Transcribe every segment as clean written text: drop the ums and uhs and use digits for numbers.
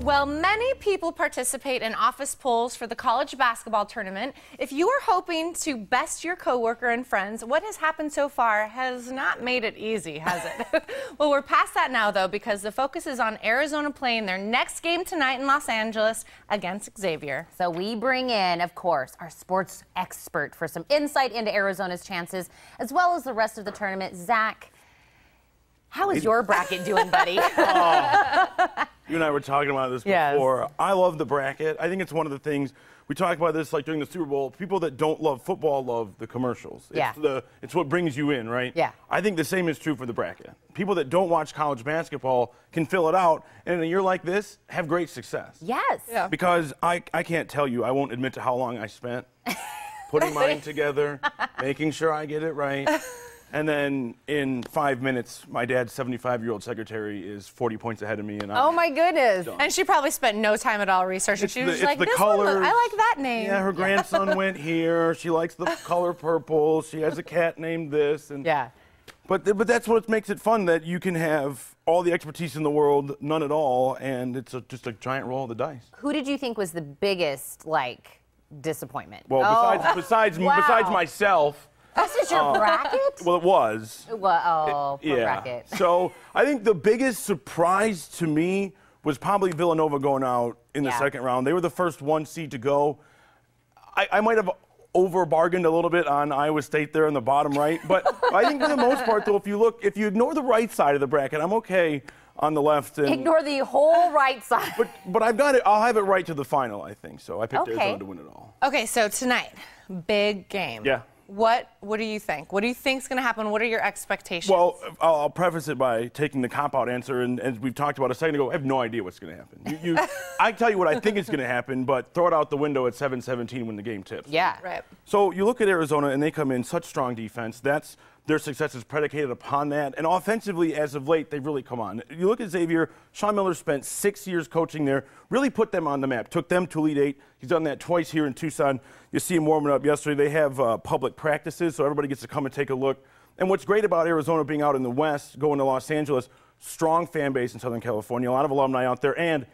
Well, many people participate in office polls for the college basketball tournament. If you are hoping to best your coworker and friends, what has happened so far has not made it easy, has it? Well, we're past that now, though, because the focus is on Arizona playing their next game tonight in Los Angeles against Xavier. So we bring in, of course, our sports expert for some insight into Arizona's chances, as well as the rest of the tournament. Zach, how is your bracket doing, buddy? You and I were talking about this before. Yes. I love the bracket. I think it's one of the things, we talked about this like during the Super Bowl, people that don't love football love the commercials. It's what brings you in, right? Yeah. I think the same is true for the bracket. People that don't watch college basketball can fill it out, and in a year like this, have great success. Yes. Yeah. Because I can't tell you, I won't admit to how long I spent putting mine together, making sure I get it right. And then in 5 minutes, my dad's 75-year-old secretary is 40 points ahead of me. And oh, my goodness. Done. And she probably spent no time at all researching. She was just like, this colors. one, I like that name. Yeah, her grandson went here. She likes the color purple. She has a cat named this. And yeah. But that's what makes it fun, that you can have all the expertise in the world, none at all, and it's just a giant roll of the dice. Who did you think was the biggest, disappointment? Well, besides myself. This is your bracket? Well, it was. Well, poor bracket. So I think the biggest surprise to me was probably Villanova going out in the second round. They were the first one seed to go. I might have over-bargained a little bit on Iowa State there in the bottom right. But I think for the most part, though, if you ignore the right side of the bracket, I'm okay on the left. And, ignore the whole right side. But I've got it. I'll have it right to the final, I think. So I picked Arizona to win it all. Okay, so tonight, big game. Yeah. What do you think? What do you think is going to happen? What are your expectations? Well, I'll preface it by taking the cop-out answer, and as we've talked about a second ago, I have no idea what's going to happen. I tell you what I think is going to happen, but throw it out the window at 7-17 when the game tips. Yeah. Right. So you look at Arizona, and they come in such strong defense. Their success is predicated upon that. And offensively, as of late, they've really come on. You look at Xavier, Sean Miller spent 6 years coaching there, really put them on the map, took them to Elite Eight. He's done that twice here in Tucson. You see him warming up yesterday. They have public practices, so everybody gets to come and take a look. And what's great about Arizona being out in the West, going to Los Angeles, strong fan base in Southern California, a lot of alumni out there, and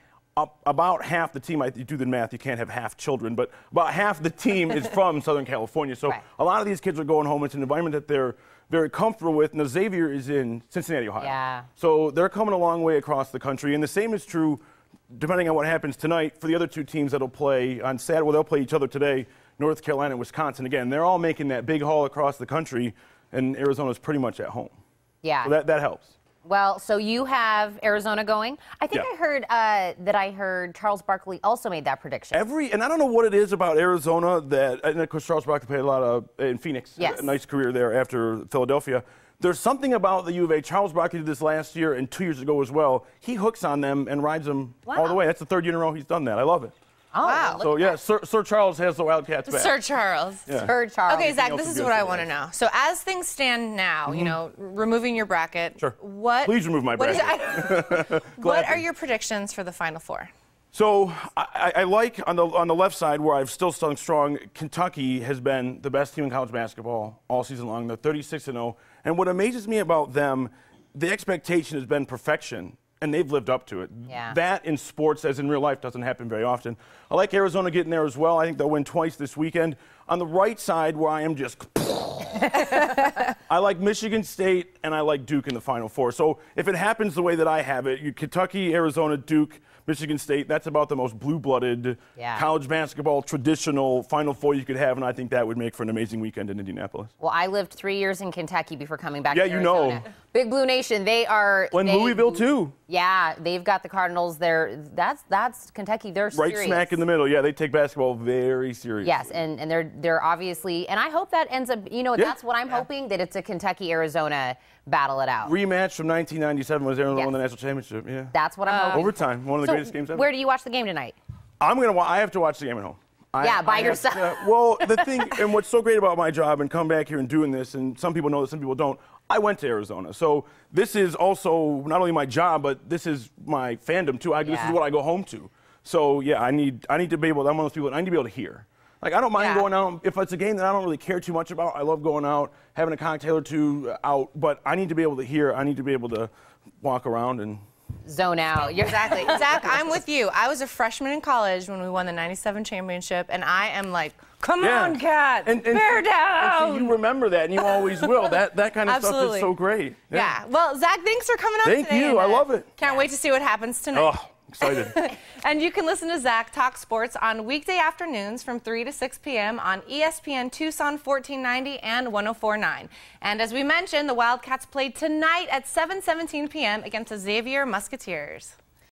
about half the team, you do the math, you can't have half children, but about half the team is from Southern California. So a lot of these kids are going home. It's an environment that they're very comfortable with. Now, Xavier is in Cincinnati, Ohio. Yeah. So they're coming a long way across the country. And the same is true, depending on what happens tonight, for the other two teams that'll play on Saturday. Well, they'll play each other today, North Carolina and Wisconsin. Again, they're all making that big haul across the country, and Arizona's pretty much at home. Yeah. So that helps. Well, so you have Arizona going. I think I heard Charles Barkley also made that prediction. And I don't know what it is about Arizona and of course Charles Barkley played a lot in Phoenix. Yes. A nice career there after Philadelphia. There's something about the U of A. Charles Barkley did this last year and 2 years ago as well. He hooks on them and rides them all the way. That's the third year in a row he's done that. I love it. Oh, wow. So, yeah, Sir Charles has the Wildcats back. Sir Charles. Yeah. Sir Charles. Okay, Zach, this is what I want to know. So as things stand now, you know, removing your bracket. Sure. Please remove my bracket. What are your predictions for the Final Four? So I like on the left side where I've still stung strong. Kentucky has been the best team in college basketball all season long. They're 36-0, and what amazes me about them, the expectation has been perfection, and they've lived up to it. Yeah. That in sports, as in real life, doesn't happen very often. I like Arizona getting there as well. I think they'll win twice this weekend. On the right side, where I am just. I like Michigan State and I like Duke in the Final Four. So if it happens the way that I have it, Kentucky, Arizona, Duke, Michigan State, that's about the most blue-blooded college basketball traditional Final Four you could have, and I think that would make for an amazing weekend in Indianapolis. Well, I lived 3 years in Kentucky before coming back to Arizona. You know. Big Blue Nation, they are. And Louisville, too. Yeah, they've got the Cardinals there. That's Kentucky. They're serious. Right smack in the middle. Yeah, they take basketball very seriously. Yes, and they're obviously, and I hope that ends up, that's what I'm hoping, that it's a Kentucky-Arizona battle it out. Rematch from 1997 was Arizona won the national championship. Yeah. That's what I'm hoping. Overtime, one of the greatest games ever. Where do you watch the game tonight? I have to watch the game at home. By yourself. Well, the thing, and what's so great about my job and coming back here and doing this, and some people know this, some people don't, I went to Arizona. So this is also not only my job, but this is my fandom too. This is what I go home to. So yeah, I need to be able. I'm one of those people that I need to be able to hear. Like I don't mind going out if it's a game that I don't really care too much about. I love going out, having a cocktail or two out, but I need to be able to hear. I need to be able to walk around and zone out. Exactly. Zach, I'm with you. I was a freshman in college when we won the '97 championship, and I am like, come on, Cat, bear down. And see, you remember that, and you always will. That kind of stuff is so great. Yeah. Well, Zach, thanks for coming on today. Thank you. I love it. Can't wait to see what happens tonight. Oh, excited. And you can listen to Zach talk sports on weekday afternoons from 3 to 6 p.m. on ESPN Tucson 1490 and 104.9. And as we mentioned, the Wildcats played tonight at 7:17 p.m. against the Xavier Musketeers.